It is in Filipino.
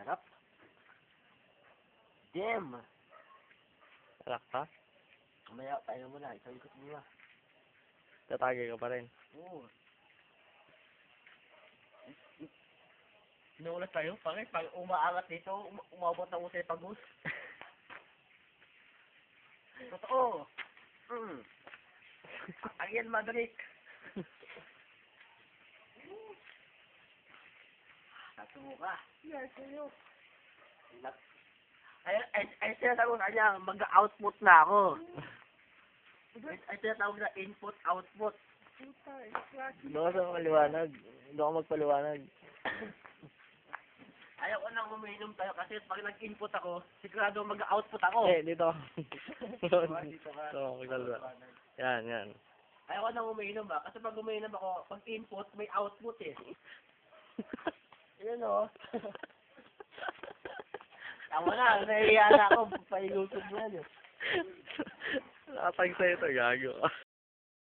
Sarap. Damn. Alak ka? Mamaya, tayo mo na. Isang ikot mo na. Tatagay ka pa rin. Oo. Inuulas tayo. Pag umaangat dito, umabot na usay pag-us. Totoo. Ariel Madrid. Tatumo ka. Yes, sa'yo. Ay sinatawag sa kanya, mag-output na ako. Ay sinatawag na input-output. Puta, class. Hindi ako sa maliwanag. Hindi ako magpaliwanag. Ayaw ko nang umiinom tayo kasi pag nag-input ako, sigurado mag-output ako. Dito. Dito ka. So, magdala. Yan. Ayaw ko nang umiinom ba? Kasi pag umiinom ako, pag input, may output eh. Yan o. Tama na, nahihiya na ako. Pailusog mo yan eh. Nakatag sa'yo ito, gago.